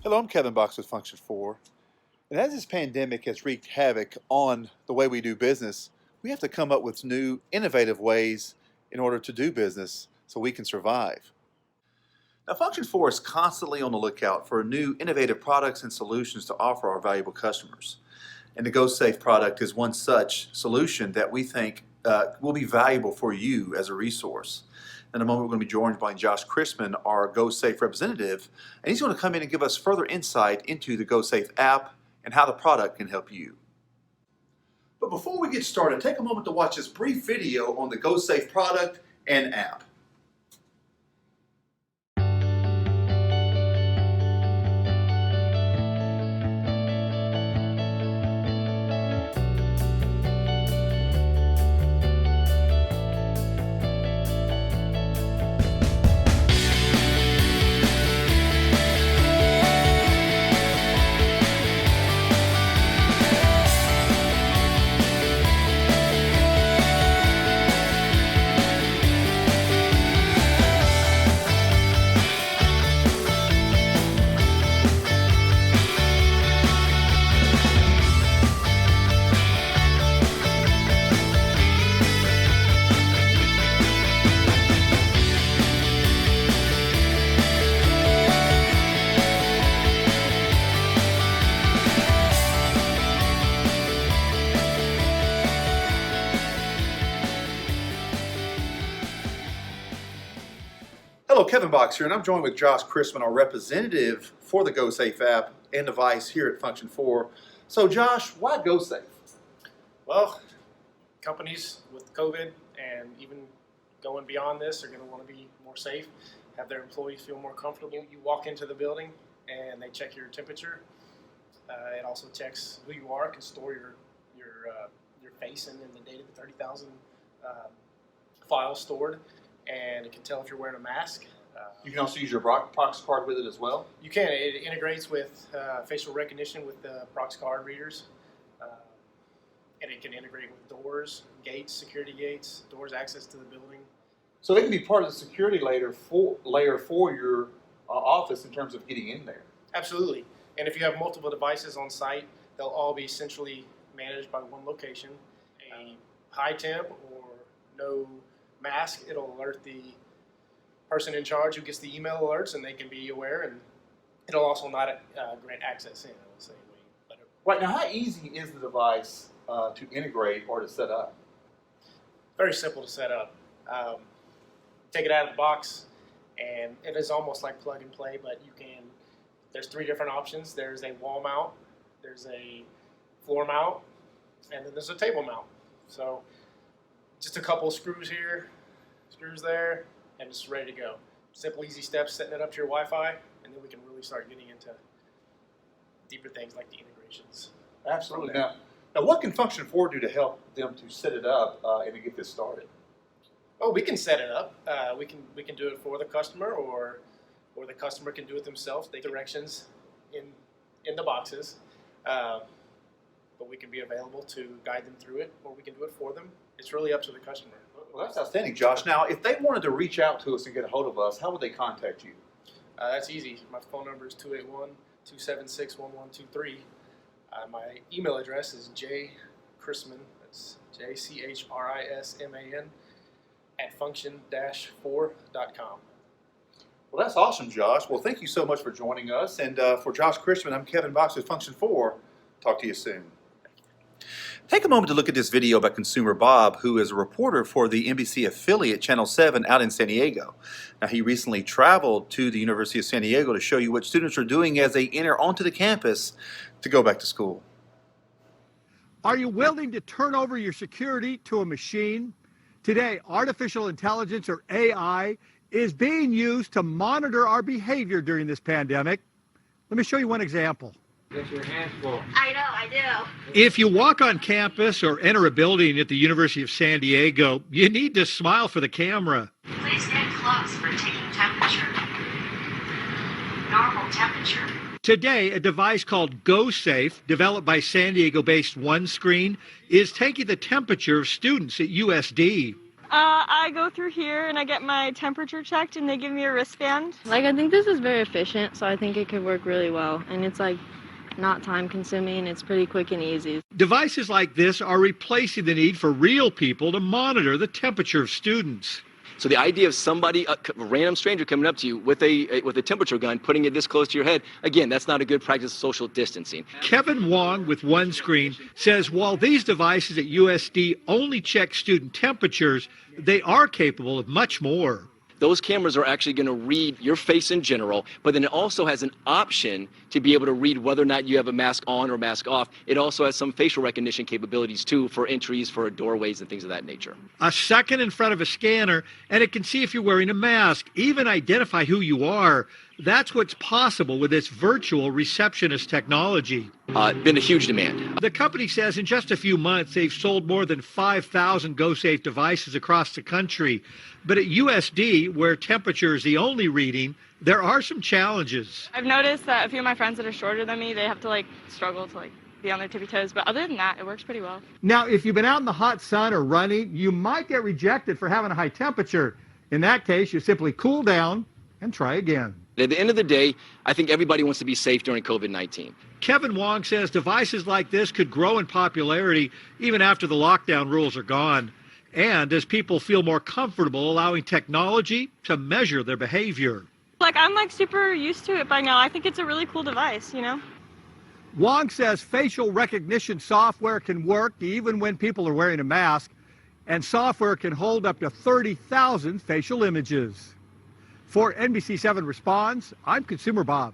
Hello, I'm Kevin Box with Function 4. And as this pandemic has wreaked havoc on the way we do business, we have to come up with new, innovative ways in order to do business so we can survive. Now, Function 4 is constantly on the lookout for new, innovative products and solutions to offer our valuable customers. And the GoSafe product is one such solution that we think will be valuable for you as a resource. In a moment, we're going to be joined by Josh Chrisman, our GoSafe representative, and he's going to come in and give us further insight into the GoSafe app and how the product can help you. But before we get started, take a moment to watch this brief video on the GoSafe product and app. Hello, Kevin Box here, and I'm joined with Josh Chrisman, our representative for the GoSafe app and device here at Function 4. So, Josh, why GoSafe? Well, companies with COVID and even going beyond this are going to want to be more safe, have their employees feel more comfortable. You walk into the building and they check your temperature. It also checks who you are, can store your face and then the data, the 30,000 files stored. And it can tell if you're wearing a mask. You can also use your Prox card with it as well? You can. It integrates with facial recognition with the Prox card readers. And it can integrate with doors, gates, security gates, doors access to the building. So they can be part of the security layer for your office in terms of getting in there? Absolutely. And if you have multiple devices on site, they'll all be centrally managed by one location. A high temp or no mask, it'll alert the person in charge who gets the email alerts, and they can be aware, and it'll also not grant access in the same way. Right, now how easy is the device to integrate or to set up? Very simple to set up. Take it out of the box, and it is almost like plug and play, but there's three different options. There's a wall mount, there's a floor mount, and then there's a table mount. So just a couple of screws here, screws there, and it's ready to go. Simple, easy steps, setting it up to your Wi-Fi, and then we can really start getting into deeper things like the integrations. Absolutely. Now what can Function 4 do to help them to set it up and to get this started? Oh, we can set it up. We can do it for the customer, or the customer can do it themselves. They directions in the boxes, but we can be available to guide them through it, or we can do it for them. It's really up to the customer. Well, that's outstanding, Josh. Now, if they wanted to reach out to us and get a hold of us, how would they contact you? That's easy. My phone number is 281-276-1123. My email address is jchrisman, that's JCHRISMAN, @function-4.com. Well, that's awesome, Josh. Well, thank you so much for joining us. And for Josh Chrisman, I'm Kevin Box with Function 4. Talk to you soon. Take a moment to look at this video by consumer Bob, who is a reporter for the NBC affiliate Channel 7 out in San Diego. Now, he recently traveled to the University of San Diego to show you what students are doing as they enter onto the campus to go back to school. Are you willing to turn over your security to a machine? Today, artificial intelligence, or AI, is being used to monitor our behavior during this pandemic. Let me show you one example. Get your hands full. I know, I do. If you walk on campus or enter a building at the University of San Diego, you need to smile for the camera. Please stand close for taking temperature. Normal temperature. Today, a device called GoSafe, developed by San Diego-based OneScreen, is taking the temperature of students at USD. I go through here and I get my temperature checked and they give me a wristband. I think this is very efficient, so I think it could work really well. And it's not time consuming, it's pretty quick and easy. Devices like this are replacing the need for real people to monitor the temperature of students. So the idea of somebody, a random stranger coming up to you with a temperature gun, putting it this close to your head, again, that's not a good practice of social distancing. Kevin Wong with OneScreen says while these devices at USD only check student temperatures, they are capable of much more. Those cameras are actually going to read your face in general, but then it also has an option to be able to read whether or not you have a mask on or mask off. It also has some facial recognition capabilities too for entries, for doorways and things of that nature. A second in front of a scanner and it can see if you're wearing a mask, even identify who you are. That's what's possible with this virtual receptionist technology. Been a huge demand. The company says in just a few months they've sold more than 5,000 GoSafe devices across the country. But at USD, where temperature is the only reading, there are some challenges. I've noticed that a few of my friends that are shorter than me, they have to struggle to be on their tippy toes. But other than that, it works pretty well. Now, if you've been out in the hot sun or running, you might get rejected for having a high temperature. In that case, you simply cool down and try again. At the end of the day, I think everybody wants to be safe during COVID-19. Kevin Wong says devices like this could grow in popularity even after the lockdown rules are gone, and as people feel more comfortable allowing technology to measure their behavior. I'm super used to it by now. I think it's a really cool device, Wong says facial recognition software can work even when people are wearing a mask, and software can hold up to 30,000 facial images. For NBC7 Responds, I'm Consumer Bob.